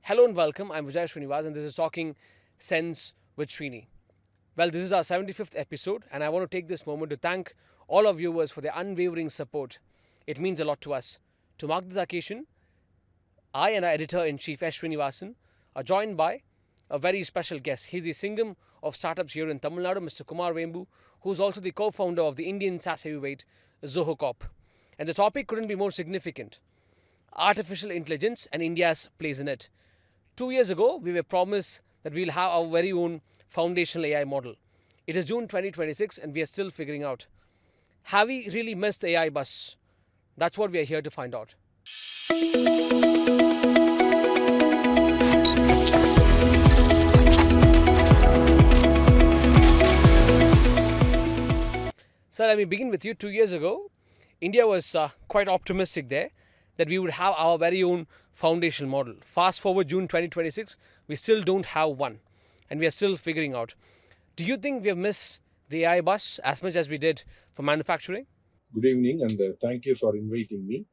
Hello and welcome. I'm Srinivasan and this is Talking Sense with Srini. Well, this is our 75th episode, and I want to take this moment to thank all our viewers for their unwavering support. It means a lot to us. To mark this occasion, I and our editor in chief, Srinivasan, are joined by a very special guest. He's the Singam of startups here in Tamil Nadu, Mr. Kumar Vembu, who's also the co founder of the Indian SaaS heavyweight Zoho Corp. And the topic couldn't be more significant: artificial intelligence and India's place in it. 2 years ago, we were promised that we'll have our very own foundational AI model. It is June 2026 and we are still figuring out. Have we really missed the AI bus? That's what we are here to find out. So let me begin with you. 2 years ago, India was quite optimistic there that we would have our very own foundational model. Fast forward June 2026, we still don't have one and we are still figuring out. Do you think we have missed the AI bus as much as we did for manufacturing? Good evening and thank you for inviting me,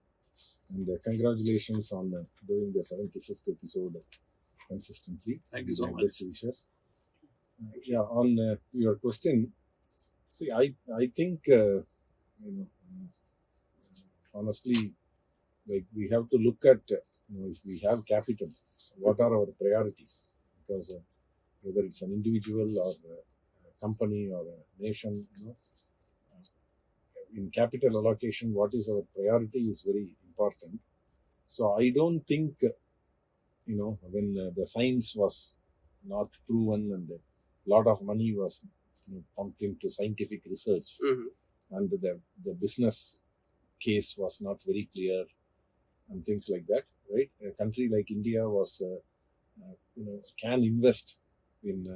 and congratulations on doing the 75th episode consistently. Thank you so much. Best wishes. On your question, see, I think honestly, like, we have to look at if we have capital, what are our priorities? Because whether it's an individual or a company or a nation, in capital allocation, what is our priority is very important. So I don't think, when the science was not proven and a lot of money was pumped into scientific research, and the business case was not very clear and things like that, right? A country like India was, can invest in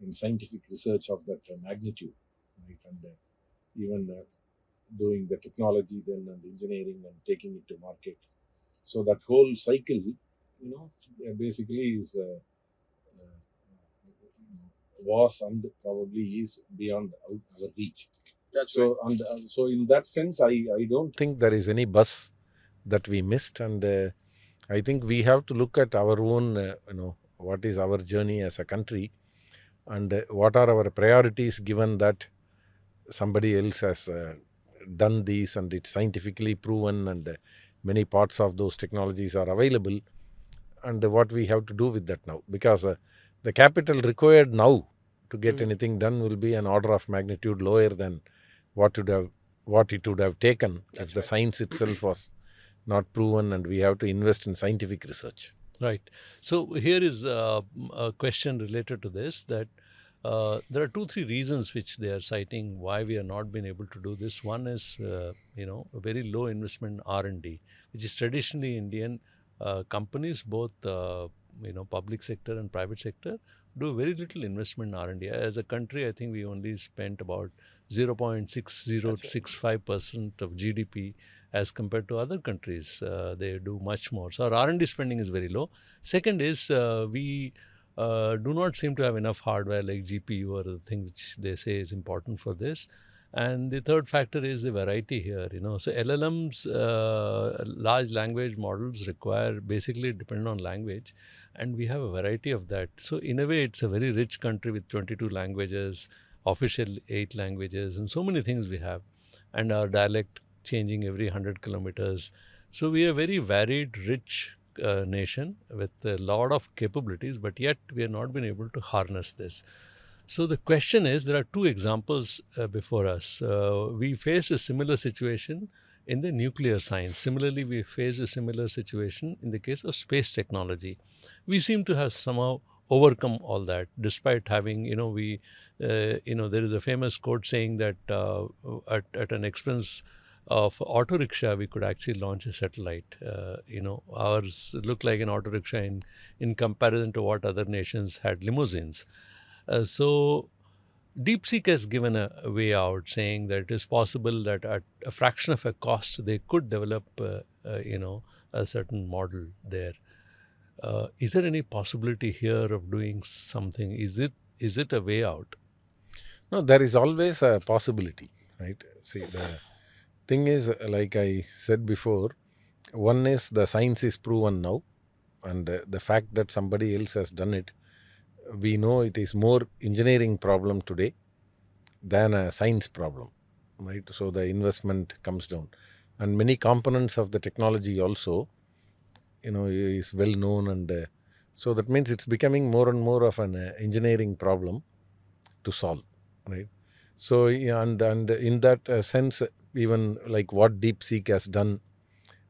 scientific research of that magnitude, right? And even doing the technology then and engineering and taking it to market. So that whole cycle, basically is was and probably is beyond our reach. That's So and so in that sense, I don't think there is any bus that we missed, and I think we have to look at our own, what is our journey as a country, and what are our priorities given that somebody else has done these and it's scientifically proven, and many parts of those technologies are available, and what we have to do with that now, because the capital required now to get anything done will be an order of magnitude lower than what it would have taken if the science itself was not proven, and we have to invest in scientific research. right. So here is a question related to this, that there are 2-3 reasons which they are citing why we have not been able to do this. One is, a very low investment R&D, which is traditionally Indian companies, both public sector and private sector, do very little investment in R&D. As a country, I think we only spent about 0.6065% of GDP as compared to other countries. They do much more. So our R&D spending is very low. Second is we do not seem to have enough hardware like GPU or the thing which they say is important for this. And the third factor is the variety here. So LLMs, large language models, basically depend on language, and we have a variety of that. So in a way, it's a very rich country with 22 languages, official 8 languages, and so many things we have, and our dialect changing every 100 kilometers. So we are a very varied, rich nation with a lot of capabilities, but yet we have not been able to harness this. So the question is, there are 2 examples before us. We faced a similar situation in the nuclear science. Similarly, we faced a similar situation in the case of space technology. We seem to have somehow overcome all that, despite having, there is a famous quote saying that at an expense of auto rickshaw, we could actually launch a satellite. Ours looked like an auto rickshaw in comparison to what other nations had limousines. So DeepSeek has given a way out, saying that it is possible that at a fraction of a cost, they could develop, a certain model there. Is there any possibility here of doing something? Is it a way out? No, there is always a possibility, right? See, the thing is, like I said before, one is the science is proven now, and the fact that somebody else has done it, we know it is more engineering problem today than a science problem, right? So the investment comes down, and many components of the technology also, is well known, and so that means it's becoming more and more of an engineering problem to solve, right? So yeah, and in that sense, even like what DeepSeek has done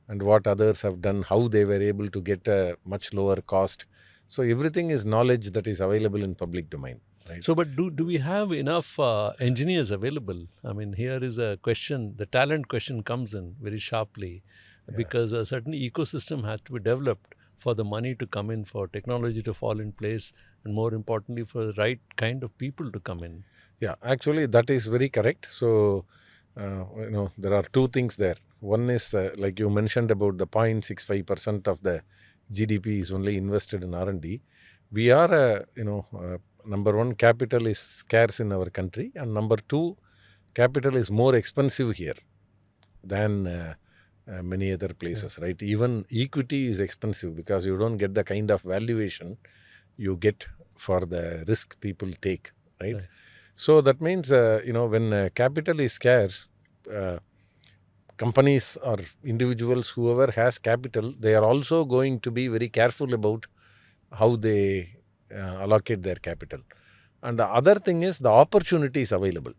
and what others have done, how they were able to get a much lower cost. So everything is knowledge that is available in public domain, right? So, but do we have enough engineers available? I mean, here is a question. The talent question comes in very sharply, because a certain ecosystem has to be developed for the money to come in, for technology to fall in place, and more importantly, for the right kind of people to come in. Yeah, actually, that is very correct. So, there are two things there. One is, like you mentioned, about the 0.65% of the GDP is only invested in R&D. We are, number one, capital is scarce in our country, and number two, capital is more expensive here than many other places, right? Even equity is expensive because you don't get the kind of valuation you get for the risk people take, right? So that means, when capital is scarce, companies or individuals, whoever has capital, they are also going to be very careful about how they allocate their capital. And the other thing is the opportunity is available.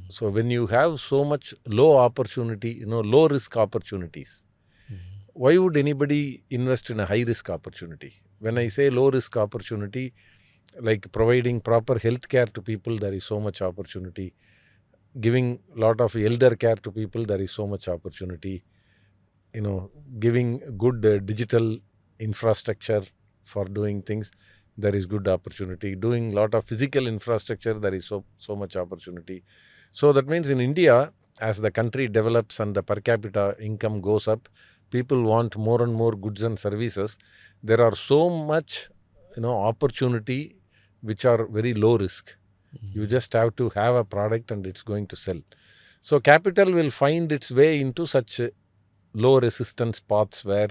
So when you have so much low opportunity, low risk opportunities, why would anybody invest in a high risk opportunity? When I say low risk opportunity, like providing proper health care to people, there is so much opportunity. Giving a lot of elder care to people, there is so much opportunity. Giving good digital infrastructure for doing things, there is good opportunity. Doing a lot of physical infrastructure, there is so much opportunity. So that means in India, as the country develops and the per capita income goes up, people want more and more goods and services. There are so much, opportunity which are very low risk. You just have to have a product and it's going to sell. So capital will find its way into such low resistance paths where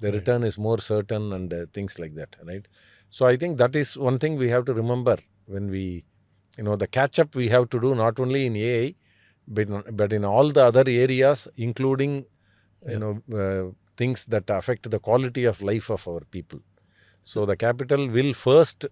the return is more certain and things like that, right? So I think that is one thing we have to remember when we, the catch up we have to do not only in AI, but in all the other areas, including, things that affect the quality of life of our people. So the capital will first,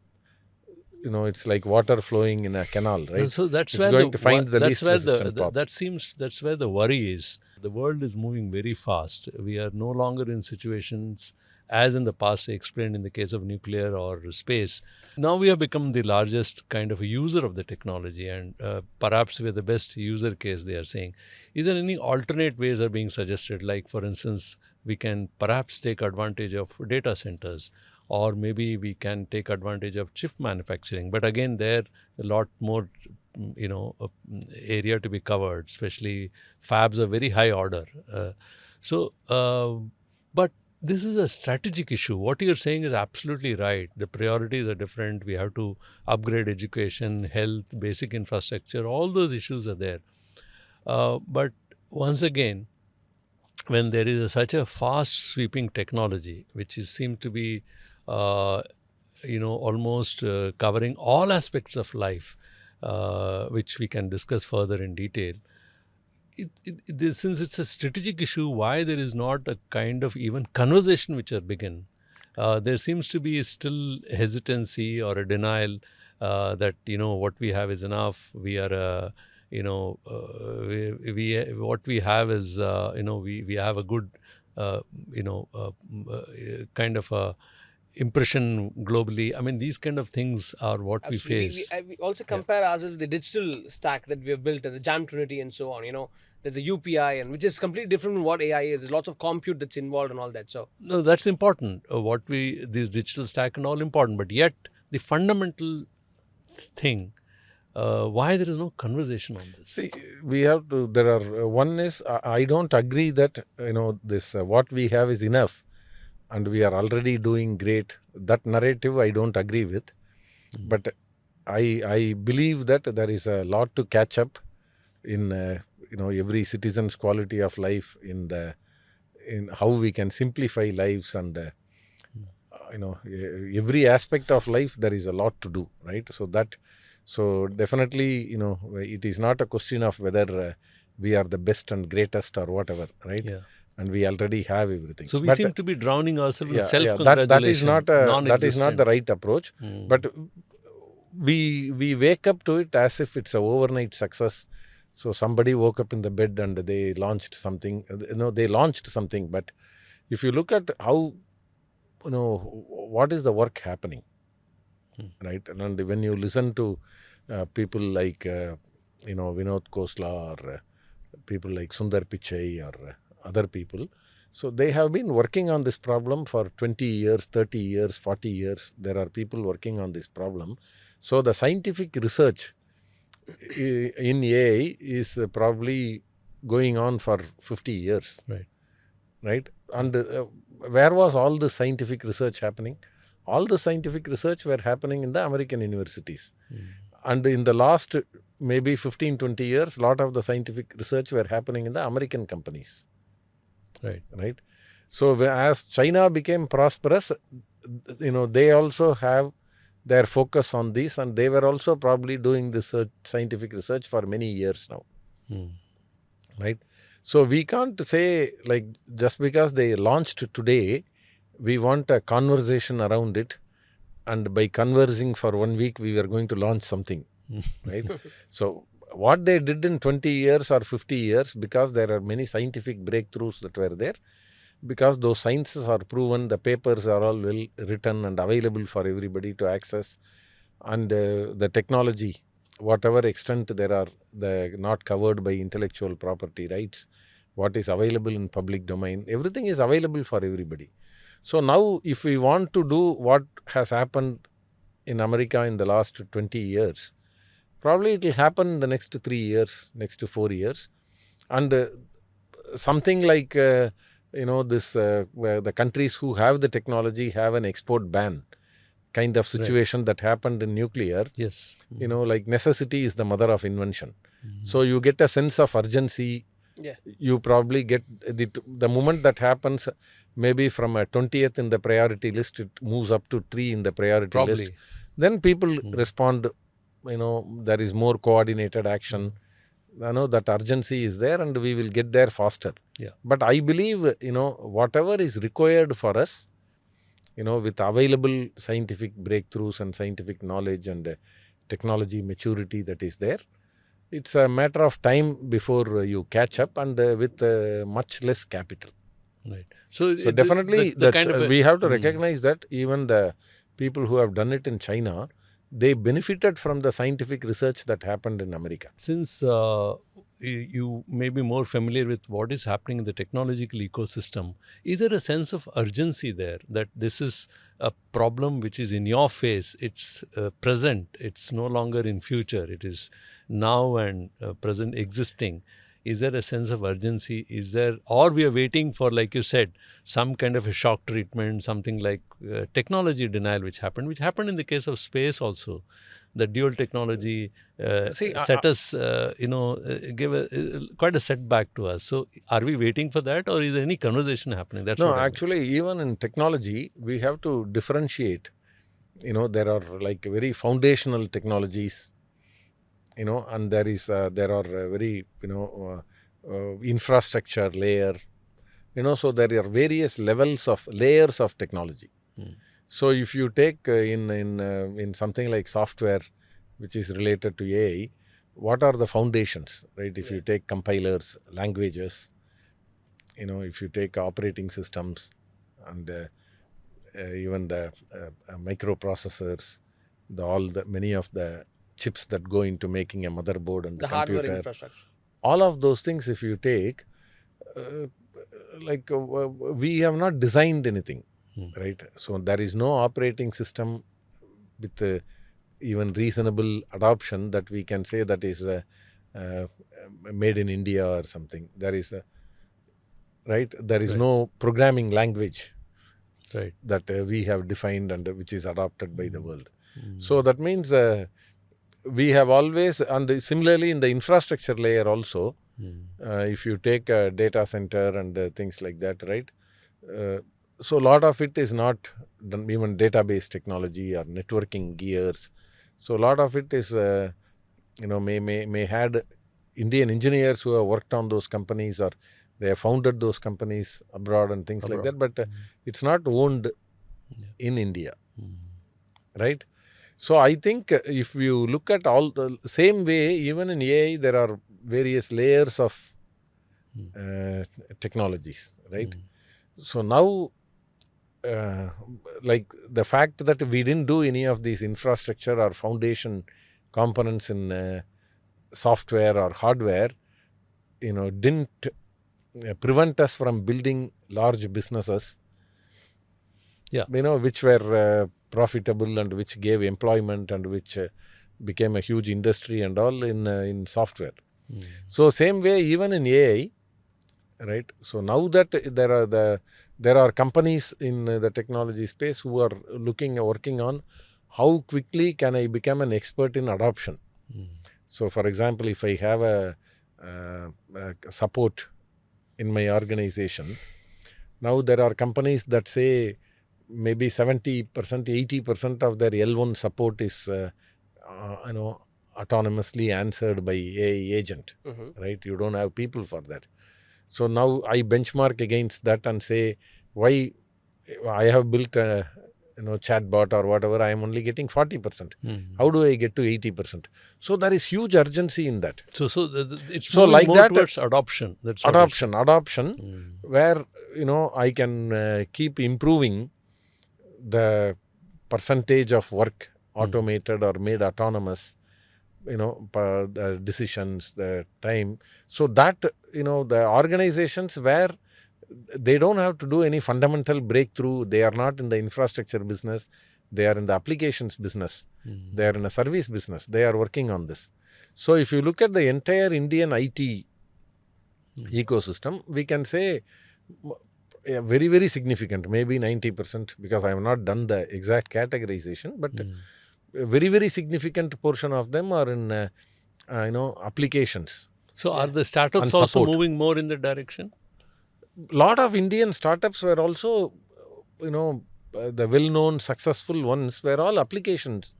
it's like water flowing in a canal, right? So that's it's where going to find the least resistant path. That's where the worry is. The world is moving very fast. We are no longer in situations as in the past, I explained in the case of nuclear or space. Now we have become the largest kind of a user of the technology, and perhaps we are the best user case, they are saying. Is there any alternate ways are being suggested? Like, for instance, we can perhaps take advantage of data centers, or maybe we can take advantage of chip manufacturing. But again, there a lot more, area to be covered, especially fabs are very high order. But this is a strategic issue. What you're saying is absolutely right. The priorities are different. We have to upgrade education, health, basic infrastructure. All those issues are there. But once again, when there is such a fast sweeping technology, which seems to be, almost covering all aspects of life, which we can discuss further in detail. Since it's a strategic issue, why there is not a kind of even conversation which are begin? There seems to be still hesitancy or a denial that what we have is enough. We are what we have is we have a good kind of a impression globally. I mean, these kind of things are what Absolutely. we face. We also compare ourselves with the digital stack that we have built, the Jam Trinity and so on. There's the UPI, and which is completely different from what AI is. There's lots of compute that's involved and all that. So No, that's important. This digital stack and all important, but yet the fundamental thing, why there is no conversation on this? See, we have to, there are, one is, I don't agree that, this, what we have is enough and we are already doing great. That narrative I don't agree with. But I believe that there is a lot to catch up in, every citizen's quality of life, in how we can simplify lives and every aspect of life there is a lot to do, right? So definitely, it is not a question of whether we are the best and greatest or whatever, right? Yeah. And we already have everything. So we seem to be drowning ourselves in self-congratulation. That is not the right approach. But we wake up to it as if it's a overnight success. So somebody woke up in the bed and they launched something. But if you look at how, what is the work happening, right? And when you listen to people like, Vinod Khosla or people like Sundar Pichai or other people, so they have been working on this problem for 20 years, 30 years, 40 years. There are people working on this problem. So the scientific research in AI is probably going on for 50 years. Right? And where was all the scientific research happening? All the scientific research were happening in the American universities. And in the last maybe 15, 20 years, a lot of the scientific research were happening in the American companies. Right. So as China became prosperous, they also have their focus on this, and they were also probably doing this scientific research for many years now. Right. So we can't say like just because they launched today, we want a conversation around it, and by conversing for 1 week, we were going to launch something. Right. So what they did in 20 years or 50 years, because there are many scientific breakthroughs that were there, because those sciences are proven, the papers are all well written and available for everybody to access, and the technology, whatever extent there are not covered by intellectual property rights, what is available in public domain, everything is available for everybody. So now if we want to do what has happened in America in the last 20 years, probably it will happen in the next 3 years, next 4 years. And something like, where the countries who have the technology have an export ban kind of situation that happened in nuclear. Yes. Like necessity is the mother of invention. So you get a sense of urgency. Yeah. You probably get the moment that happens, maybe from a 20th in the priority list, it moves up to 3 in the priority list. Then people respond, there is more coordinated action. That urgency is there, and we will get there faster. Yeah. But I believe, whatever is required for us, with available scientific breakthroughs and scientific knowledge and technology maturity that is there, it's a matter of time before you catch up, and with much less capital. Right. So definitely we have to recognize that even the people who have done it in China, they benefited from the scientific research that happened in America. Since you may be more familiar with what is happening in the technological ecosystem, is there a sense of urgency there that this is a problem which is in your face, it's present, it's no longer in future, it is now and present existing? Is there a sense of urgency? Or we are waiting for, like you said, some kind of a shock treatment, something like technology denial, which happened in the case of space also. The dual technology set us, gave quite a setback to us. So are we waiting for that, or is there any conversation happening? Actually, even in technology, we have to differentiate. There are like very foundational technologies, and there are very, infrastructure layer, so there are various layers of technology. So if you take in something like software, which is related to AI, what are the foundations, right? If you take compilers, languages, if you take operating systems, and even the microprocessors, many of the chips that go into making a motherboard and the computer, hardware infrastructure, all of those things, if you take, we have not designed anything, right? So there is no operating system with even reasonable adoption that we can say that is made in India or something. There is no programming language, right, that we have defined and which is adopted by the world. So that means we have always, and similarly in the infrastructure layer also, if you take a data center and things like that, right, So a lot of it is not done, even database technology or networking gears. So a lot of it is, may had Indian engineers who have worked on those companies, or they have founded those companies abroad and things like that. But it's not owned in India, right? So I think if you look at all the same way, even in AI, there are various layers of technologies, right? So now, like the fact that we didn't do any of these infrastructure or foundation components in software or hardware, didn't prevent us from building large businesses, which were profitable and which gave employment and which became a huge industry and all in software. So same way, even in AI, right? So now that there are companies in the technology space who are working on how quickly can I become an expert in adoption. So for example, if I have a support in my organization, now there are companies that say maybe 70%, 80% of their L1 support is autonomously answered by AI agent, right? You don't have people for that. So now I benchmark against that and say, why I have built a chatbot or whatever, I am only getting 40%. How do I get to 80%? So there is huge urgency in that. So it's moving like more that, towards adoption. That's adoption, where I can keep improving the percentage of work automated or made autonomous, the decisions, the time. So that, the organizations where they don't have to do any fundamental breakthrough, they are not in the infrastructure business, they are in the applications business, they are in a service business, they are working on this. So if you look at the entire Indian IT ecosystem, we can say very, very significant, maybe 90%, because I have not done the exact categorization, but a very, very significant portion of them are in, applications. So are the startups also moving more in that direction? Lot of Indian startups were also, the well-known successful ones were all applications.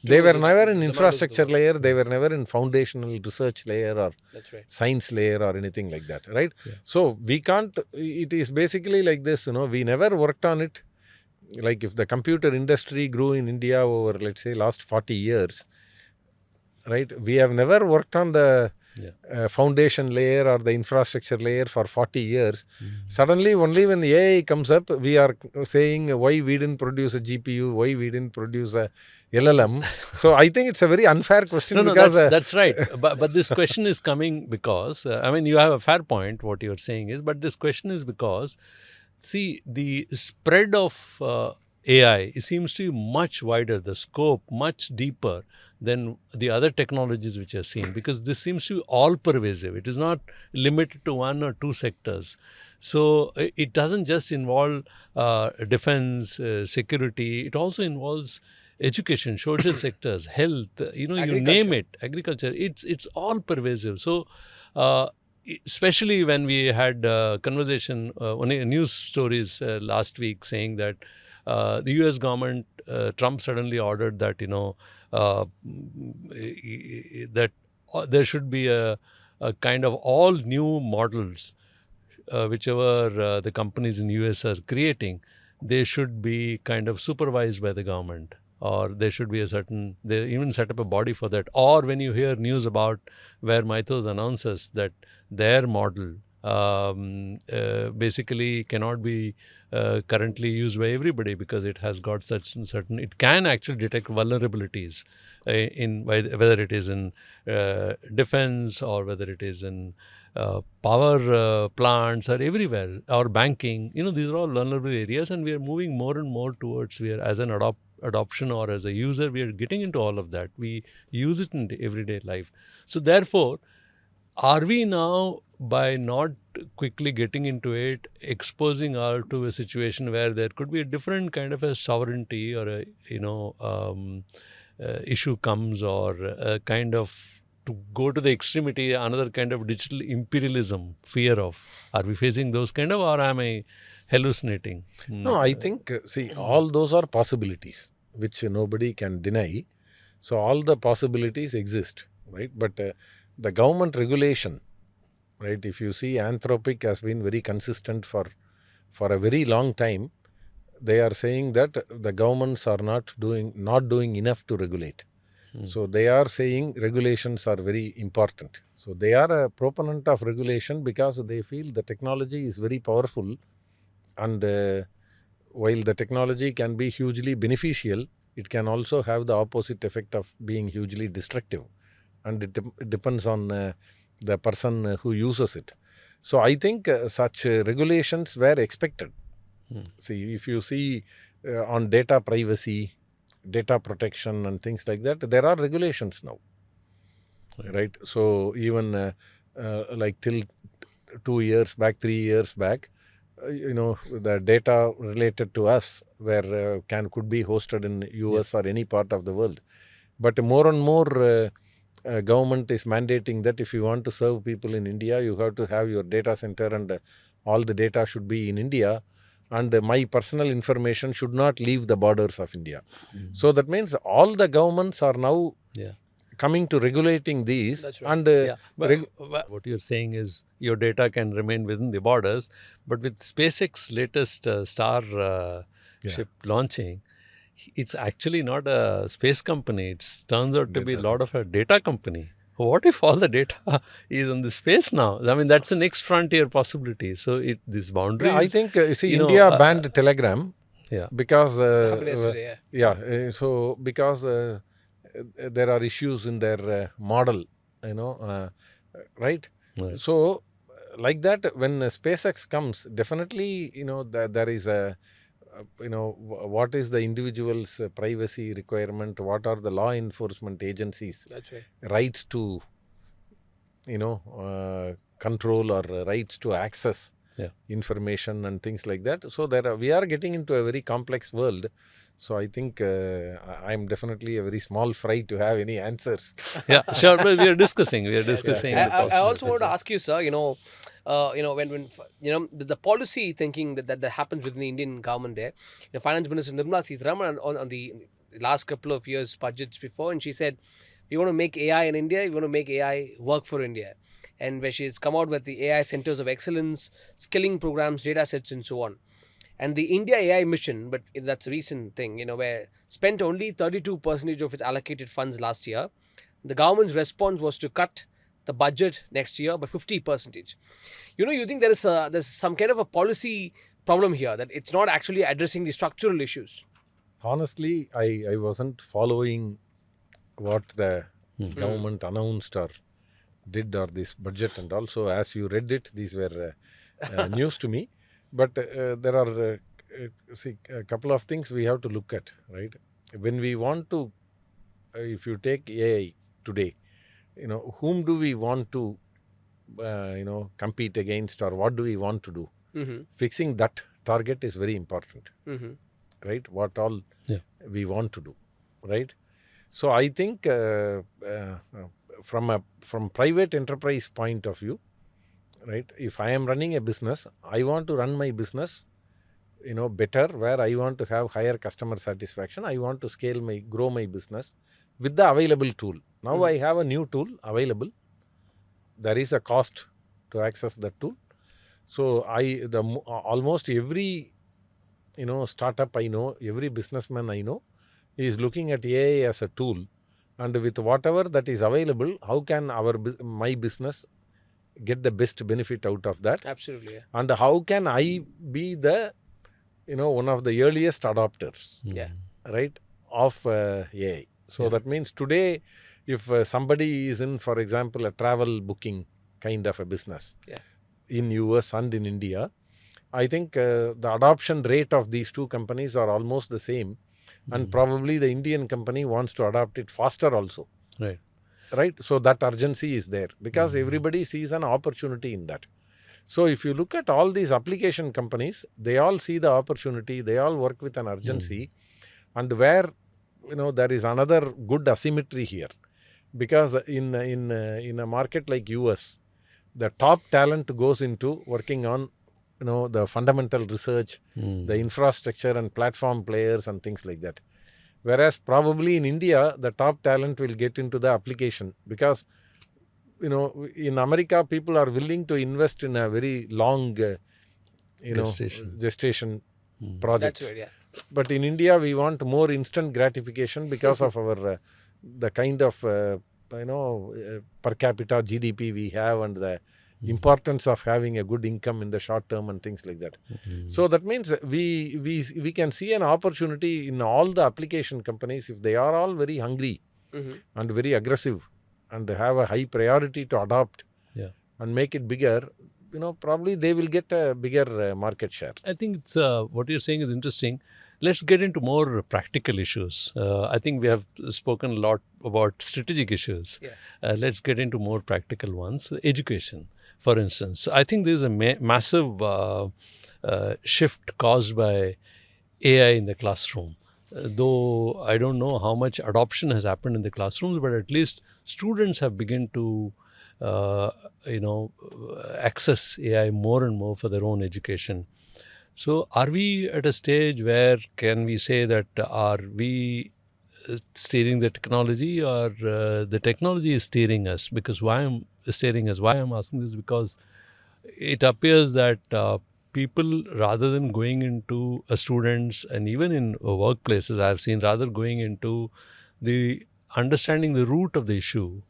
They were never in infrastructure layer, they were never in foundational research layer or science layer or anything like that, right? So we can't, it is basically like this, we never worked on it. Like if the computer industry grew in India over, let's say, last 40 years, right? We have never worked on the foundation layer or the infrastructure layer for 40 years. Suddenly, only when AI comes up, we are saying why we didn't produce a GPU, why we didn't produce a LLM. So I think it's a very unfair question. Because that's right. But this question is coming because, you have a fair point, what you're saying is, but this question is because, see, the spread of AI seems to be much wider, the scope much deeper than the other technologies which are seen, because this seems to be all pervasive. It is not limited to one or two sectors. So it doesn't just involve defense, security. It also involves education, social sectors, health, you name it, agriculture. It's all pervasive. So especially when we had conversation, news stories last week saying that the US government, Trump suddenly ordered that, that there should be a kind of all new models, whichever the companies in US are creating, they should be kind of supervised by the government, or there should be they even set up a body for that. Or when you hear news about where Mythos announces that their model basically cannot be currently used by everybody because it has got certain, it can actually detect vulnerabilities whether it is in defense or whether it is in power plants or everywhere, or banking. These are all vulnerable areas, and we are moving more and more towards, as an adoption or as a user, we are getting into all of that. We use it in everyday life. So therefore, are we now, by not quickly getting into it, exposing our to a situation where there could be a different kind of a sovereignty or a issue comes, or a kind of, to go to the extremity, another kind of digital imperialism, fear of, are we facing those kind of, or am I hallucinating. No, I think, see, all those are possibilities which nobody can deny. So all the possibilities exist, right? But the government regulation, right? If you see, Anthropic has been very consistent for a very long time. They are saying that the governments are not doing enough to regulate. So they are saying regulations are very important. So they are a proponent of regulation because they feel the technology is very powerful, and while the technology can be hugely beneficial, it can also have the opposite effect of being hugely destructive, and it depends on the person who uses it. So I think such regulations were expected. See, if you see on data privacy, data protection and things like that, there are regulations now, right? So even like till 2 years back, 3 years back, the data related to us could be hosted in US or any part of the world. But more and more government is mandating that if you want to serve people in India, you have to have your data center, and all the data should be in India, and my personal information should not leave the borders of India. So that means all the governments are now coming to regulating these. That's right. And but what you're saying is your data can remain within the borders, but with SpaceX latest star ship launching, it's actually not a space company. It turns out to be a lot of a data company. What if all the data is on the space now? I mean, that's the next frontier possibility. So this boundary. I think India banned Telegram. Yeah. Because yesterday, because there are issues in their model, right? So like that, when SpaceX comes, definitely there is a what is the individual's privacy requirement, what are the law enforcement agencies rights to control or rights to access information and things like that. So we are getting into a very complex world. So I think I'm definitely a very small fry to have any answers. Yeah, sure. But we are discussing. I also want to ask you, sir. When the policy thinking that happens within the Indian government, there, Finance Minister Nirmala Sitharaman on the last couple of years budgets before, and she said, we want to make AI in India. We want to make AI work for India, and where she's come out with the AI centers of excellence, skilling programs, data sets, and so on. And the India AI mission, but that's a recent thing, where spent only 32% of its allocated funds last year. The government's response was to cut the budget next year by 50%. You think there's some kind of a policy problem here, that it's not actually addressing the structural issues? Honestly, I wasn't following what the government announced or did, or this budget, and also as you read it, these were news to me. But there are a couple of things we have to look at, right? When we want to, if you take AI today, whom do we want to, compete against, or what do we want to do? Fixing that target is very important, right? What all we want to do, right? So I think from private enterprise point of view, right? If I am running a business, I want to run my business, better, where I want to have higher customer satisfaction. I want to grow my business with the available tool. Now I have a new tool available. There is a cost to access that tool. So almost every, startup I know, every businessman I know is looking at AI as a tool, and with whatever that is available, how can my business get the best benefit out of that? Absolutely. Yeah. And how can I be the, one of the earliest adopters, right, of AI? So that means today, if somebody is in, for example, a travel booking kind of a business in US and in India, I think the adoption rate of these two companies are almost the same, and probably the Indian company wants to adopt it faster also. Right? So that urgency is there because everybody sees an opportunity in that. So if you look at all these application companies, they all see the opportunity, they all work with an urgency, and where there is another good asymmetry here, because in a market like US, the top talent goes into working on the fundamental research, the infrastructure and platform players and things like that. Whereas probably in India, the top talent will get into the application because, in America, people are willing to invest in a very long, gestation projects. That's right, yeah. But in India, we want more instant gratification because of our the kind of per capita GDP we have and the importance of having a good income in the short term and things like that. So that means we can see an opportunity in all the application companies if they are all very hungry and very aggressive and have a high priority to adopt and make it bigger. Probably they will get a bigger market share. I think it's what you're saying is interesting. Let's get into more practical issues. I think we have spoken a lot about strategic issues. Let's get into more practical ones. Education, for instance. I think there's a massive shift caused by AI in the classroom. Though I don't know how much adoption has happened in the classrooms, but at least students have begun to access AI more and more for their own education. So are we at a stage where can we say that are we steering the technology or the technology is steering us? Because why I'm asking this because it appears that people, rather than going into students and even in workplaces, I've seen rather going into the understanding the root of the issue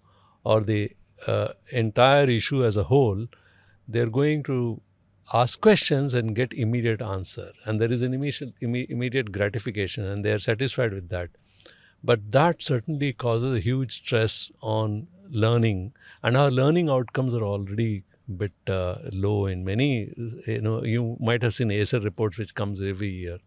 or the entire issue as a whole, they're going to ask questions and get immediate answer. And there is an immediate gratification and they are satisfied with that. But that certainly causes a huge stress on learning. And our learning outcomes are already a bit low in many, you might have seen ACER reports which comes every year.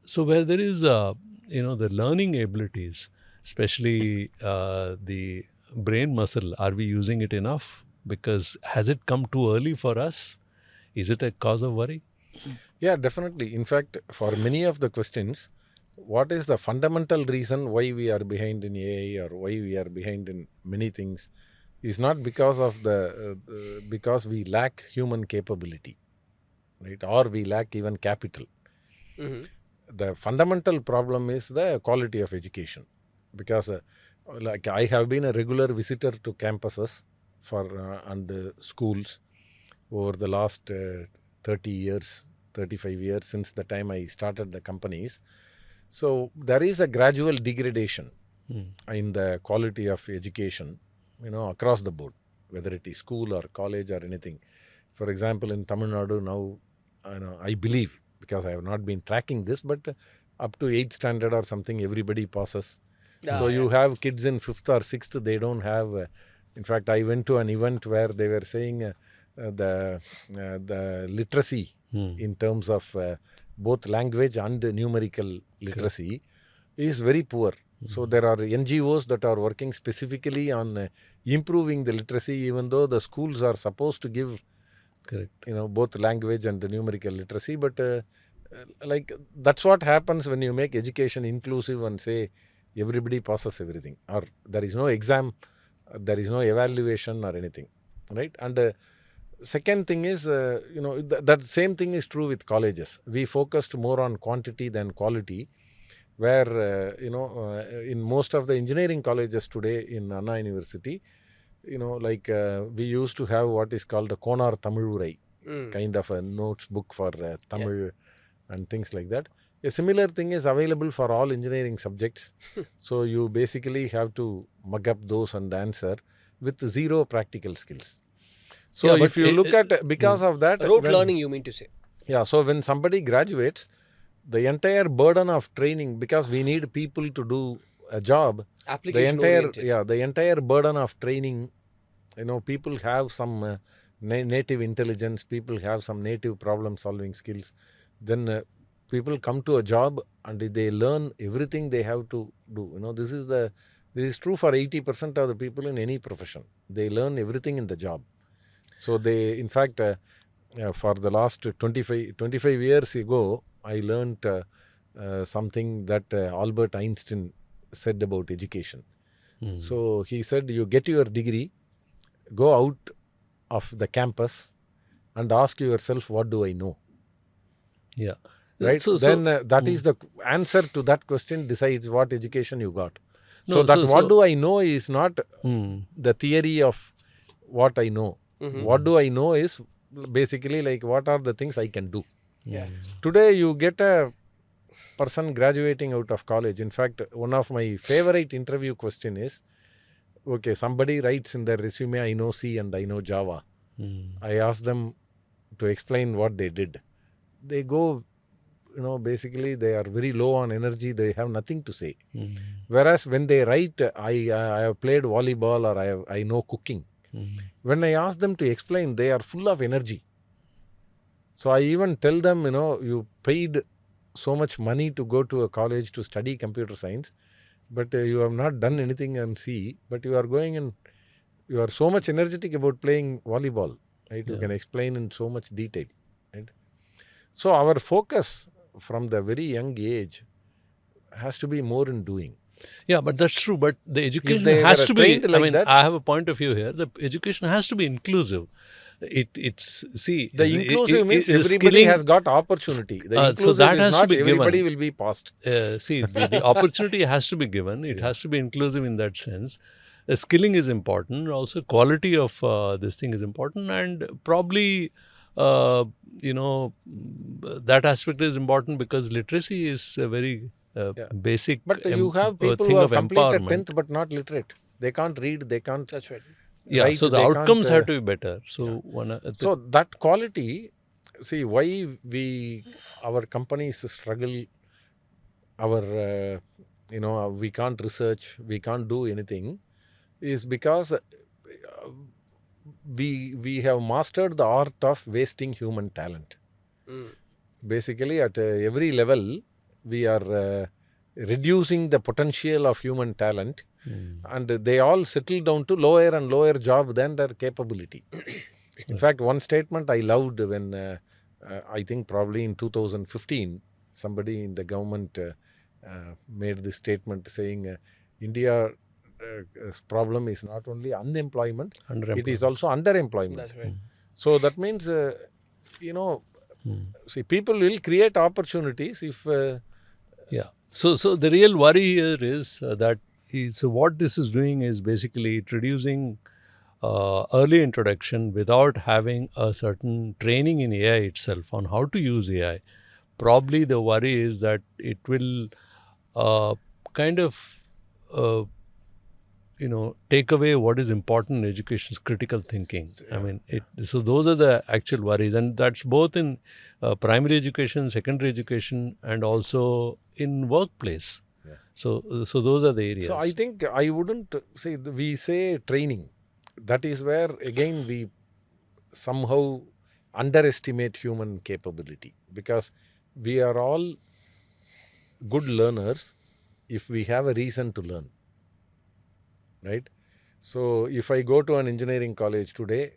So where there is, the learning abilities, especially the brain muscle, are we using it enough? Because has it come too early for us? Is it a cause of worry? Yeah, definitely. In fact, for many of the questions, what is the fundamental reason why we are behind in AI or why we are behind in many things is not because of because we lack human capability, right? Or we lack even capital. The fundamental problem is the quality of education, because like I have been a regular visitor to campuses and schools over the last 30 years, 35 years since the time I started the companies. So there is a gradual degradation in the quality of education, across the board, whether it is school or college or anything. For example, in Tamil Nadu now, I believe, because I have not been tracking this, but up to 8th standard or something, everybody passes. You have kids in 5th or 6th, they don't have. In fact, I went to an event where they were saying the literacy in terms of both language and numerical literacy is very poor. So there are NGOs that are working specifically on improving the literacy, even though the schools are supposed to give both language and the numerical literacy. But like that's what happens when you make education inclusive and say everybody passes everything, or there is no exam, there is no evaluation or anything, right? And second thing is, that same thing is true with colleges. We focused more on quantity than quality, where, in most of the engineering colleges today in Anna University, we used to have what is called a Konar Tamilurai, kind of a notes book for Tamil and things like that. A similar thing is available for all engineering subjects. So you basically have to mug up those and answer with zero practical skills. So if you look at, because of that... Rote learning, you mean to say? Yeah, so when somebody graduates, the entire burden of training, because we need people to do a job, the entire burden of training, people have some native intelligence, people have some native problem solving skills. Then people come to a job and they learn everything they have to do. This is true for 80% of the people in any profession. They learn everything in the job. So they, in fact, for the last 25 years ago, I learned something that Albert Einstein said about education. So he said, you get your degree, go out of the campus and ask yourself, what do I know? Yeah. Right? So That is the answer to that question decides what education you got. No, What do I know is not the theory of what I know. What do I know is basically like what are the things I can do. Yeah. Today you get a person graduating out of college. In fact, one of my favorite interview question is, okay, somebody writes in their resume, I know C and I know Java. I ask them to explain what they did. They go, basically they are very low on energy. They have nothing to say. Whereas when they write, I have played volleyball or I know cooking. When I ask them to explain, they are full of energy. So I even tell them, you paid so much money to go to a college to study computer science, but you have not done anything in C, but you are going and you are so much energetic about playing volleyball, right? You can explain in so much detail, right? So our focus from the very young age has to be more in doing. Yeah, but that's true. But the education they has were to be. trained like that- I have a point of view here. The education has to be inclusive. It's see The inclusive means the everybody skilling- has got opportunity. The so inclusive that is has to not be everybody given. will be passed. See, the opportunity has to be given. It has to be inclusive in that sense. Skilling is important. Also, quality of this thing is important, and probably that aspect is important because literacy is a very basic. But you have people thing who of have completed empowerment. 10th but not literate. They can't read. They can't. That's right. Yeah, write, so the they outcomes can't, have to be better. So so that quality, see why our companies struggle, we can't research, we can't do anything, is because we have mastered the art of wasting human talent. Basically, at every level, we are reducing the potential of human talent, and they all settle down to lower and lower job than their capability. In fact, one statement I loved when I think probably in 2015, somebody in the government made this statement saying India's problem is not only unemployment, it is also underemployment. That's right. So that means, see, people will create opportunities if... yeah. So the real worry here is so what this is doing is basically introducing early introduction without having a certain training in AI itself on how to use AI. Probably the worry is that it will kind of take away what is important in education is critical thinking. I mean, so those are the actual worries, and that's both in primary education, secondary education, and also in workplace. Yeah. So those are the areas. So I think I wouldn't say, we say training. That is where again we somehow underestimate human capability, because we are all good learners if we have a reason to learn, right? So if I go to an engineering college today,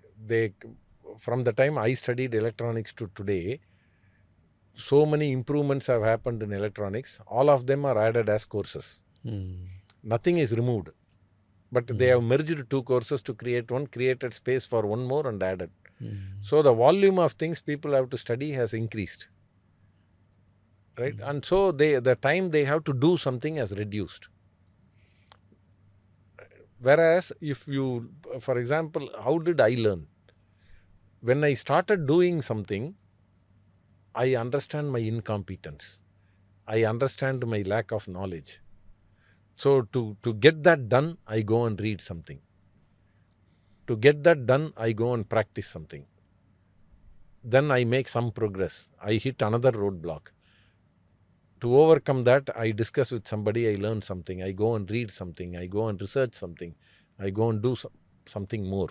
from the time I studied electronics to today, so many improvements have happened in electronics. All of them are added as courses. Nothing is removed. But they have merged two courses to create one, created space for one more and added. So the volume of things people have to study has increased. Right? And so the time they have to do something has reduced. Whereas if you, for example, how did I learn? When I started doing something, I understand my incompetence. I understand my lack of knowledge. So to get that done, I go and read something. To get that done, I go and practice something. Then I make some progress. I hit another roadblock. To overcome that, I discuss with somebody, I learn something. I go and read something. I go and research something. I go and do something more.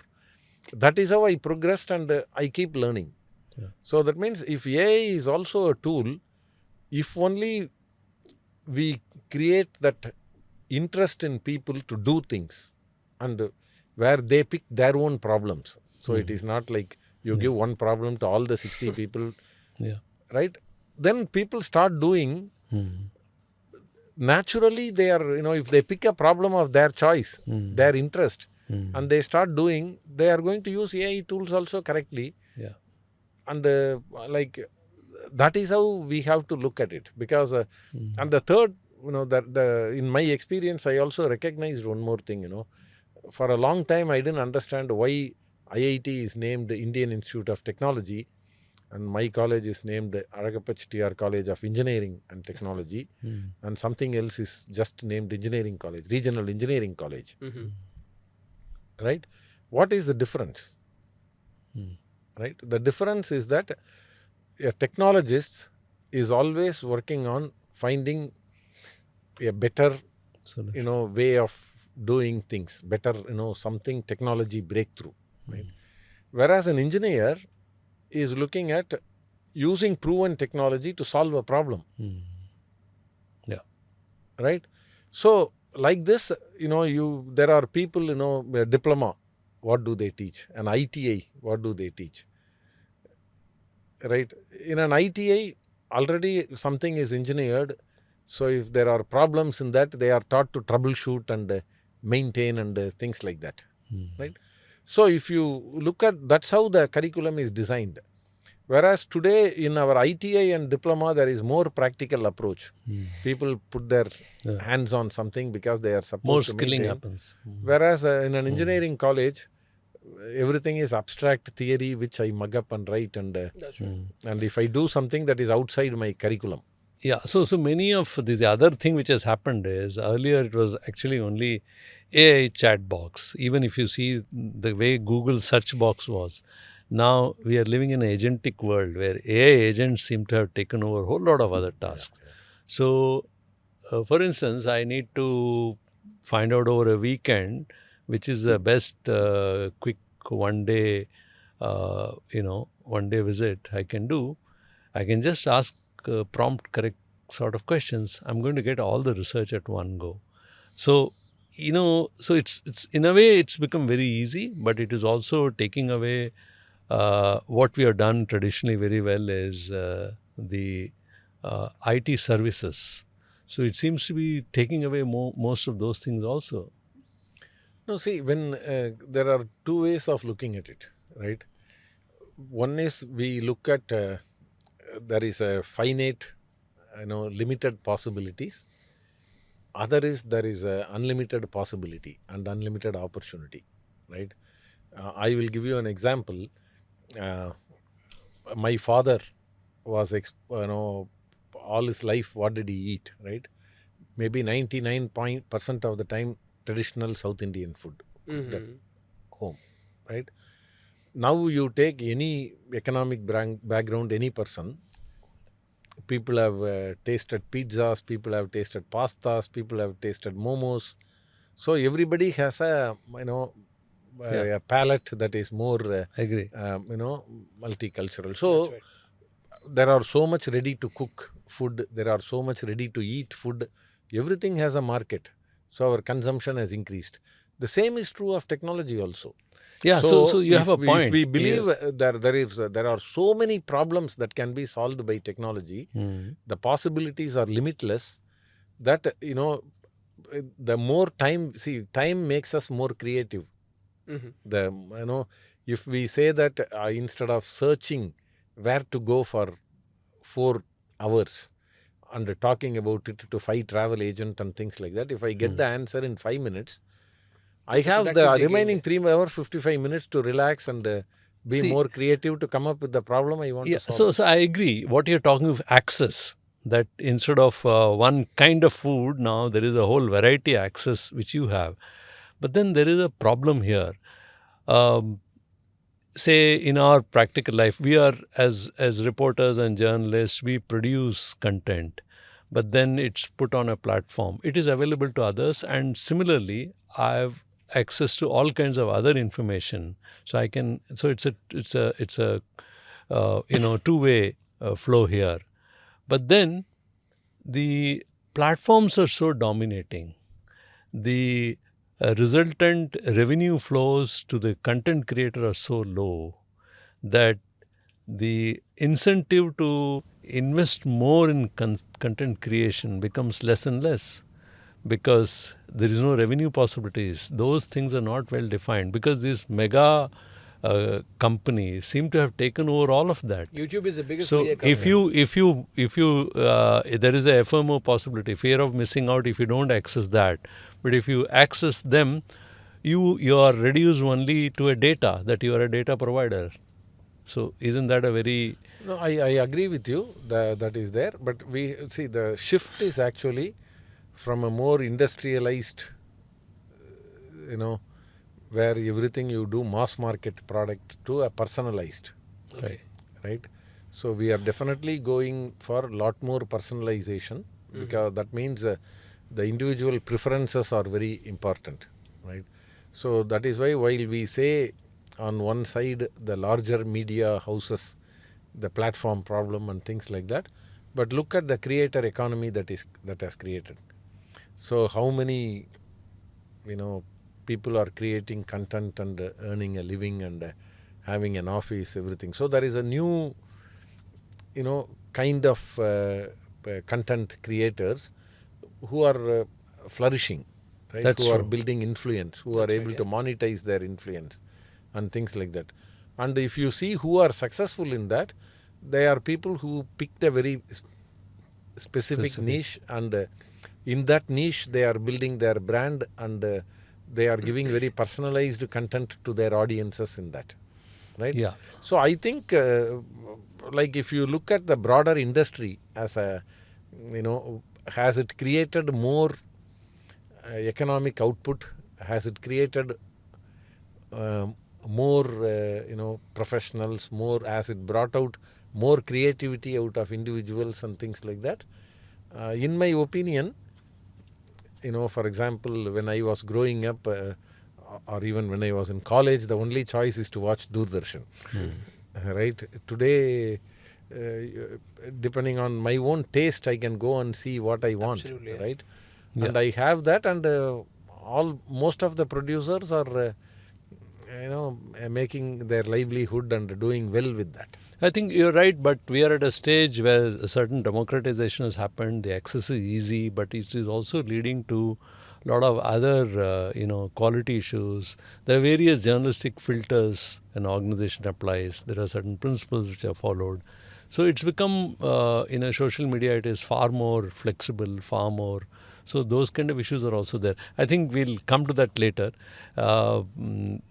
That is how I progressed, and I keep learning. Yeah. So that means if AI is also a tool, if only we create that interest in people to do things, and where they pick their own problems. So it is not like you give one problem to all the 60 people, right? Then people start doing, naturally they are, if they pick a problem of their choice, their interest, and they start doing, they are going to use AI tools also correctly. and like that is how we have to look at it, because and the third, that in my experience I also recognized one more thing. For a long time I didn't understand why IIT is named Indian Institute of Technology and my college is named Aragapach TR College of Engineering and Technology, and something else is just named Engineering College, Regional Engineering College. Right? What is the difference? Right? The difference is that a technologist is always working on finding a better, way of doing things, better, something technology breakthrough. Right? Whereas an engineer is looking at using proven technology to solve a problem. Yeah. Right? So like this, there are people, a diploma, what do they teach? An ITI, what do they teach? Right? In an ITI, already something is engineered. So if there are problems in that, they are taught to troubleshoot and maintain and things like that. Right? So if you look at, that's how the curriculum is designed. Whereas today in our ITI and diploma, there is more practical approach. People put their hands on something because they are supposed more to skilling maintain. happens. Whereas in an engineering college, everything is abstract theory which I mug up and write, and and if I do something that is outside my curriculum. Yeah, so many of the other thing which has happened is earlier it was actually only AI chat box. Even if you see the way Google search box was, now we are living in an agentic world where AI agents seem to have taken over a whole lot of other tasks. So, for instance, I need to find out over a weekend which is the best quick one day visit I can do. I can just ask prompt correct sort of questions. I'm going to get all the research at one go. So so it's in a way it's become very easy, but it is also taking away what we have done traditionally very well is the IT services. So it seems to be taking away most of those things also. No, see, when there are two ways of looking at it, right? One is we look at there is a finite, limited possibilities. Other is there is a unlimited possibility and unlimited opportunity, right? I will give you an example. My father was, all his life, what did he eat, right? Maybe 99% of the time, traditional South Indian food at home, right? Now you take any economic background, any person, people have tasted pizzas, people have tasted pastas, people have tasted momos. So everybody has a, a palate that is more, Agree. multicultural. So there are so much ready to cook food, there are so much ready to eat food. Everything has a market. So our consumption has increased. The same is true of technology also. Yeah, so you have a point. If we believe there are so many problems that can be solved by technology, the possibilities are limitless, that, the more time, time makes us more creative. If we say that instead of searching where to go for 4 hours and talking about it to 5 travel agent and things like that, if I get the answer in 5 minutes, I have the remaining 3 hours, 55 minutes to relax and be more creative to come up with the problem I want to solve. So I agree. What you're talking of access, that instead of one kind of food, now there is a whole variety access which you have. But then there is a problem here. Say in our practical life, we are as reporters and journalists, we produce content, but then it's put on a platform. It is available to others, and similarly, I have access to all kinds of other information. So I can. So it's a two-way flow here. But then the platforms are so dominating. The resultant revenue flows to the content creator are so low that the incentive to invest more in content creation becomes less and less, because there is no revenue possibilities. Those things are not well defined because these mega companies seem to have taken over all of that. YouTube is the biggest So media company. if you there is a FOMO possibility, fear of missing out if you don't access that. But if you access them, you are reduced only to a data, that you are a data provider. So isn't that a very... No, I agree with you that is there, but we see the shift is actually from a more industrialized, where everything you do mass market product to a personalized, Okay. right? So we are definitely going for a lot more personalization because that means the individual preferences are very important, right? So that is why while we say on one side the larger media houses, the platform problem and things like that, but look at the creator economy that has created. So how many people are creating content and earning a living and having an office, everything. So there is a new kind of content creators who are flourishing, right? That's who are true. building influence, who are able to monetize their influence and things like that. And if you see who are successful in that, they are people who picked a very specific niche, and in that niche they are building their brand, and they are giving very personalized content to their audiences in that, right? Yeah. So I think like if you look at the broader industry as a, has it created more economic output? Has it created more professionals, more, as it brought out more creativity out of individuals and things like that? In my opinion, for example, when I was growing up or even when I was in college, the only choice is to watch Doordarshan, right? Today, depending on my own taste, I can go and see what I want. Absolutely, yeah. Right? Yeah. And I have that, and most of the producers are making their livelihood and doing well with that. I think you're right, but we are at a stage where a certain democratization has happened. The access is easy, but it is also leading to a lot of other, quality issues. There are various journalistic filters an organization applies. There are certain principles which are followed. So it's become, in a social media, it is far more flexible, far more. So those kind of issues are also there. I think we'll come to that later. Talking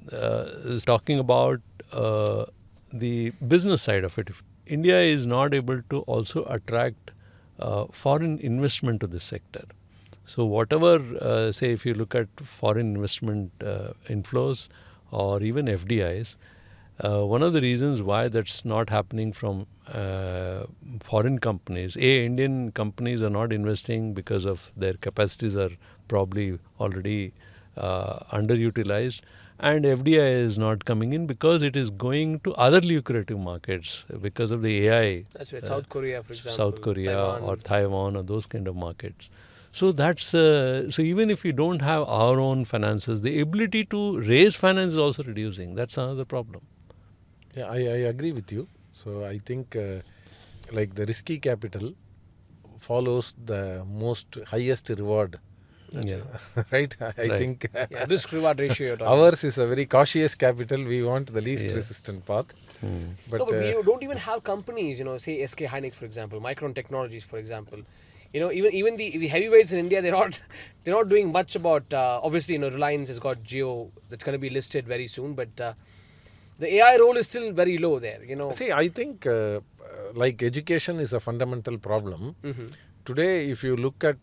about the business side of it. India is not able to also attract foreign investment to this sector. So whatever, say if you look at foreign investment inflows or even FDIs, one of the reasons why that's not happening from foreign companies, Indian companies are not investing because of their capacities are probably already underutilized, and FDI is not coming in because it is going to other lucrative markets because of the AI. That's right. South Korea, for example. South Korea Taiwan. or Taiwan or those kind of markets. So that's so even if we don't have our own finances, the ability to raise finance is also reducing. That's another problem. Yeah, I agree with you. So I think like the risky capital follows the most highest reward. Yeah. Right? I think Yeah, risk reward ratio you're talking. ours is a very cautious capital. We want the least resistant path. But, No, but we don't even have companies, say SK Hynix, for example, Micron Technologies, for example. Even the heavyweights in India, they're not doing much about. Obviously, Reliance has got Jio that's going to be listed very soon, but the AI role is still very low there. see, I think like education is a fundamental problem. Today, if you look at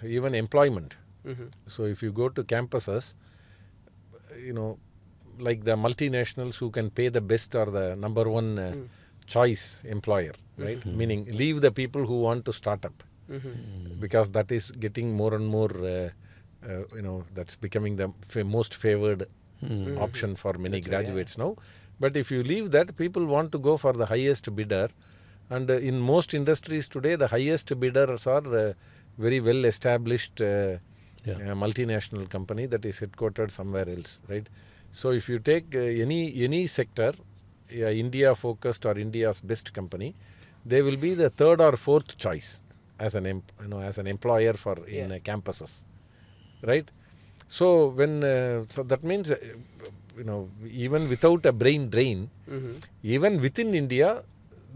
even employment, so if you go to campuses, like the multinationals who can pay the best are the number one choice employer, right? Meaning leave the people who want to start up, because that is getting more and more, that's becoming the most favored option for many graduates now. But if you leave that, people want to go for the highest bidder. And in most industries today, the highest bidders are very well established multinational company that is headquartered somewhere else, right? So if you take any sector, India focused or India's best company, they will be the third or fourth choice as an as an employer for in campuses, right? So when so that means even without a brain drain, even within India,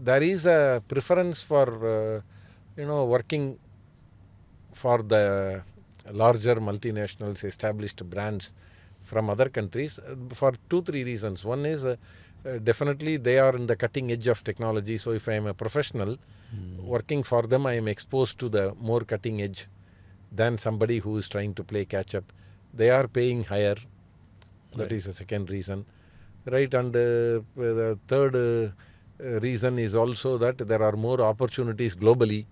there is a preference for, working for the larger multinationals, established brands from other countries for 2-3 reasons. One is definitely they are in the cutting edge of technology. So if I am a professional working for them, I am exposed to the more cutting edge than somebody who is trying to play catch up. They are paying higher. That is the second reason. Right. And the third reason is also that there are more opportunities globally.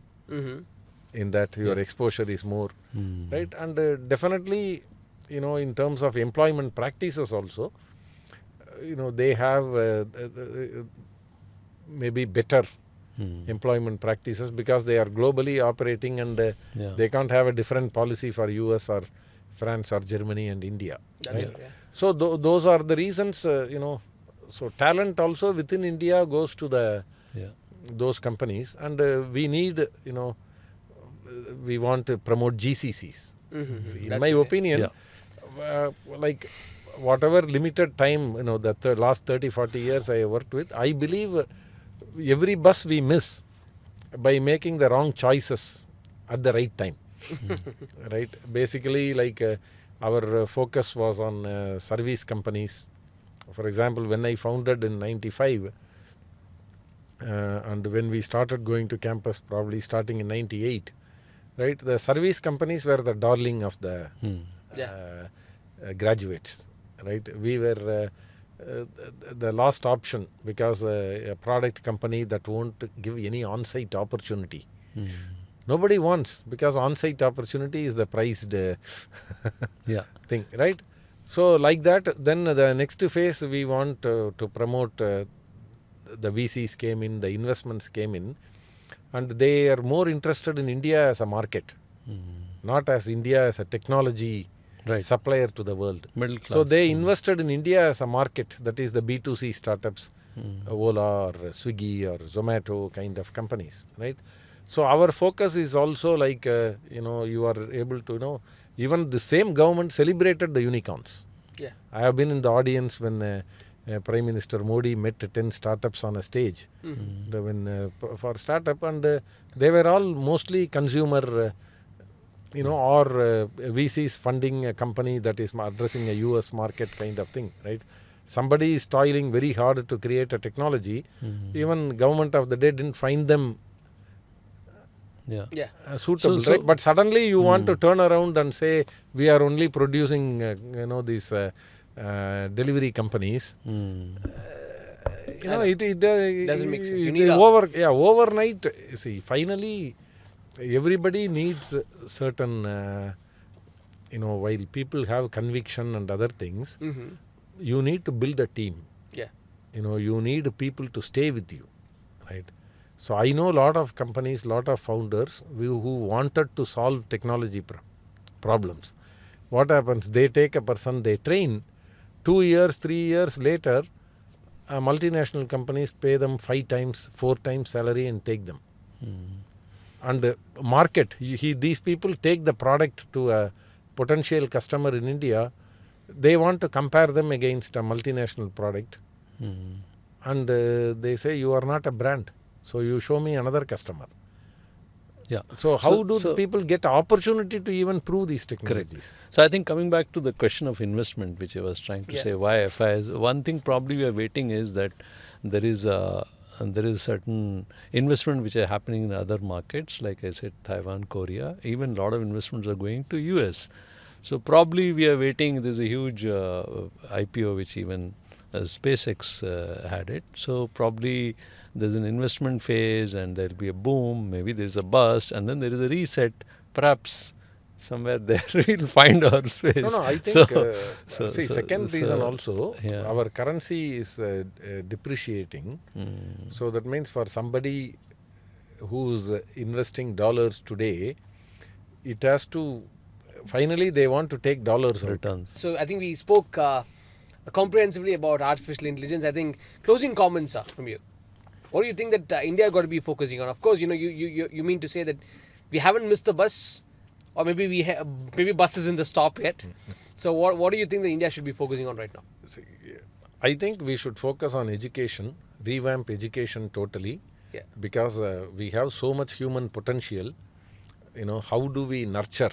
In that your exposure is more, right? And definitely, in terms of employment practices also, they have maybe better employment practices because they are globally operating and they can't have a different policy for US or France or Germany and India. Right? So those are the reasons, so talent also within India goes to those companies, and we need, we want to promote GCCs. In my opinion, like whatever limited time, the last 30-40 years I have worked with, I believe every bus we miss by making the wrong choices at the right time. Right? Basically, like our focus was on service companies. For example, when I founded in 95, and when we started going to campus, probably starting in 98, right, the service companies were the darling of the graduates. Right, we were the last option because a product company that won't give any on-site opportunity. Nobody wants, because on-site opportunity is the prized thing, right? So like that, then the next phase we want to promote. The VCs came in, the investments came in, and they are more interested in India as a market, not as India as a technology supplier to the world. Middle class. So they invested in India as a market, that is the B2C startups, Ola or Swiggy or Zomato kind of companies, right? So our focus is also like, you are able to, even the same government celebrated the unicorns. I have been in the audience when Prime Minister Modi met 10 startups on a stage for startup, and they were all mostly consumer, or VCs funding a company that is addressing a US market kind of thing, right? Somebody is toiling very hard to create a technology. Even government of the day didn't find them suitable, right? But suddenly you want to turn around and say we are only producing, these delivery companies. It doesn't make sense. Overnight. See, finally, everybody needs certain. While people have conviction and other things, you need to build a team. You need people to stay with you, right? So I know a lot of companies, lot of founders who wanted to solve technology problems. What happens? They take a person, they train. 2 years, 3 years later, multinational companies pay them 5 times, 4 times salary and take them. And market, these people take the product to a potential customer in India. They want to compare them against a multinational product. And they say, you are not a brand. So you show me another customer. So how do the people get opportunity to even prove these technologies? Correct. So I think coming back to the question of investment, which I was trying to say, why FIs, one thing probably we are waiting is that there is certain investment which are happening in other markets, like I said, Taiwan, Korea. Even a lot of investments are going to US. So probably we are waiting. There's a huge IPO which even SpaceX had it. So probably there's an investment phase and there'll be a boom, maybe there's a bust, and then there is a reset. Perhaps somewhere there we'll find our space. I think, second reason also, our currency is depreciating. So that means for somebody who's investing dollars today, it has to, finally they want to take dollars returns. So I think we spoke comprehensively about artificial intelligence. I think closing comments are from you. What do you think that India got to be focusing on? Of course, you mean to say that we haven't missed the bus, or maybe maybe bus is in the stop yet. So what do you think that India should be focusing on right now? I think we should focus on education, revamp education totally, Yeah. because we have so much human potential. How do we nurture,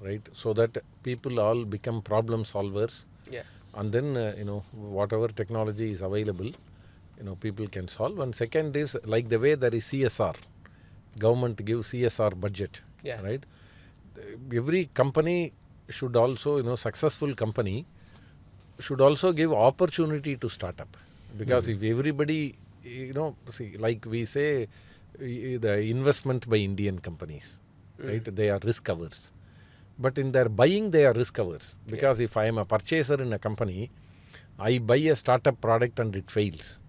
right? So that people all become problem solvers. Yeah. And then, whatever technology is available, people can solve. And second is like the way there is CSR. Government gives CSR budget, Yeah. right? Every company should also, successful company should also give opportunity to startup. Because if everybody, see, like we say, the investment by Indian companies, right? They are risk averse. But in their buying, they are risk averse. Because if I am a purchaser in a company, I buy a startup product and it fails,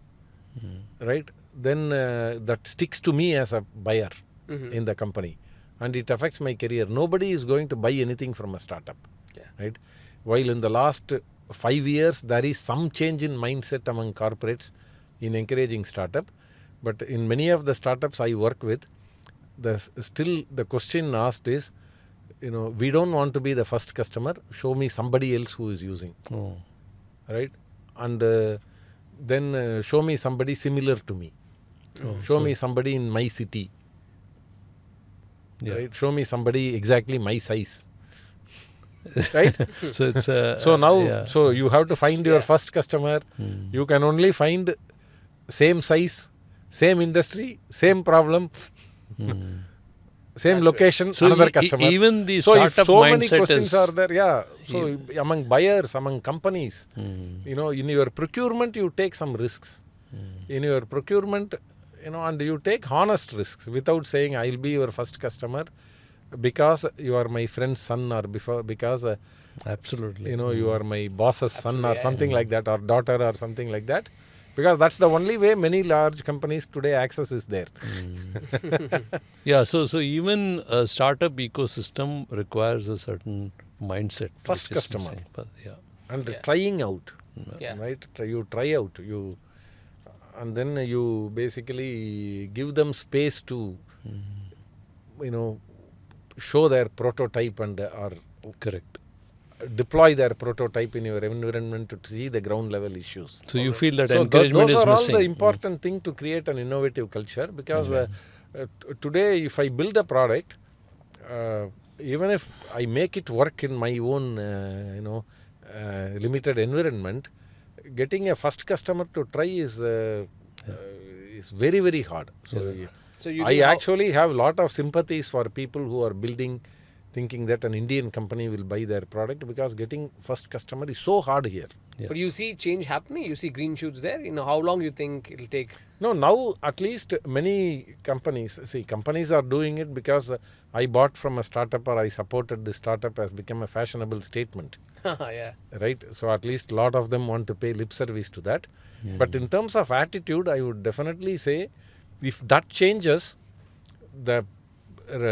right? Then that sticks to me as a buyer in the company. And it affects my career. Nobody is going to buy anything from a startup, right? While in the last 5 years, there is some change in mindset among corporates in encouraging startup. But in many of the startups I work with, still the question asked is, we don't want to be the first customer. Show me somebody else who is using, right? And then show me somebody similar to me. Show me somebody in my city, right? Show me somebody exactly my size, right? So it's So now, so you have to find your first customer. You can only find same size, same industry, same problem, same location, So another customer. Even the So if startup so many mindset questions is, are there, so among buyers, among companies, in your procurement you take some risks. In your procurement, and you take honest risks without saying I'll be your first customer because you are my friend's son, or because absolutely. you are my boss's son or something like that, or daughter or something like that. Because that's the only way many large companies today access is there. Yeah, so even a startup ecosystem requires a certain mindset. First which is customer. missing. But, And trying out, Yeah. right? You try out, and then you basically give them space to, show their prototype and or correct. deploy their prototype in your environment to see the ground level issues. So you feel that So encouragement those is are all missing. the important thing to create an innovative culture, because today if I build a product, even if I make it work in my own limited environment, getting a first customer to try is very, very hard. So you I think actually have a lot of sympathies for people who are building, thinking that an Indian company will buy their product, because getting first customer is so hard here. But you see change happening. You see green shoots there. How long you think it'll take? No, now at least many companies are doing it because I bought from a startup or I supported the startup has become a fashionable statement, Yeah. right? So at least a lot of them want to pay lip service to that. But in terms of attitude, I would definitely say if that changes, the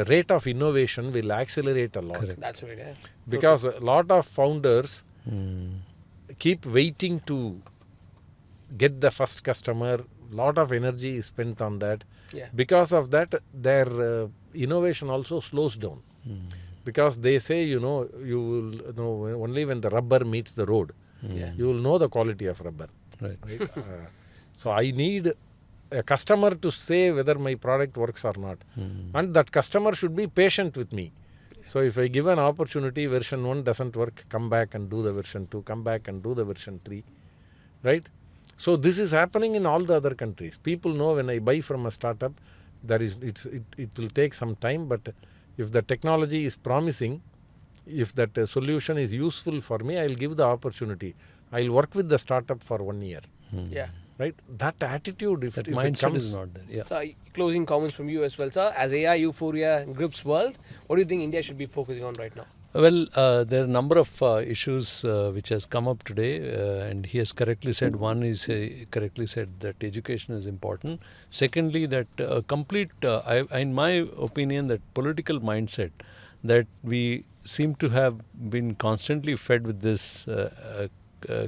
rate of innovation will accelerate a lot. Correct. That's right. Yeah. Because a lot of founders keep waiting to get the first customer. Lot of energy is spent on that. Yeah. Because of that, their innovation also slows down. Because they say, you will know only when the rubber meets the road, you will know the quality of rubber. Right. Right? So I need a customer to say whether my product works or not. And that customer should be patient with me. So if I give an opportunity, version 1 doesn't work, come back and do the version 2, come back and do the version 3, right? So this is happening in all the other countries. People know when I buy from a startup, it will take some time, but if the technology is promising, if that solution is useful for me, I'll give the opportunity. I'll work with the startup for 1 year. Yeah. Right? That attitude, if That it mindset comes, is not there. Yeah. So closing comments from you as well, sir. As AI euphoria grips world, what do you think India should be focusing on right now? Well, there are a number of issues which has come up today, and he has correctly said. One is correctly said that education is important. Secondly, that complete, in my opinion, that political mindset that we seem to have been constantly fed with this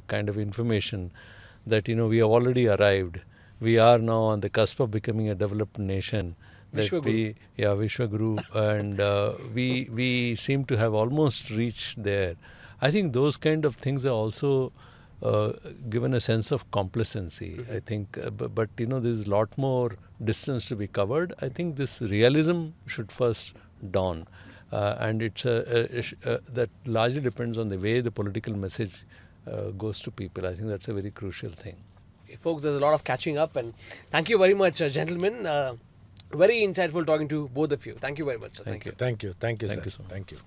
kind of information that we have already arrived. We are now on the cusp of becoming a developed nation. Vishwaguru. Vishwaguru, and we seem to have almost reached there. I think those kind of things are also given a sense of complacency. I think, but there's a lot more distance to be covered. I think this realism should first dawn, and it's that largely depends on the way the political message goes to people. I think that's a very crucial thing. Okay, folks, there's a lot of catching up, and thank you very much, gentlemen. Very insightful talking to both of you. Thank you very much. Sir. Thank you. Thank you, Thank sir. you so much. Thank you.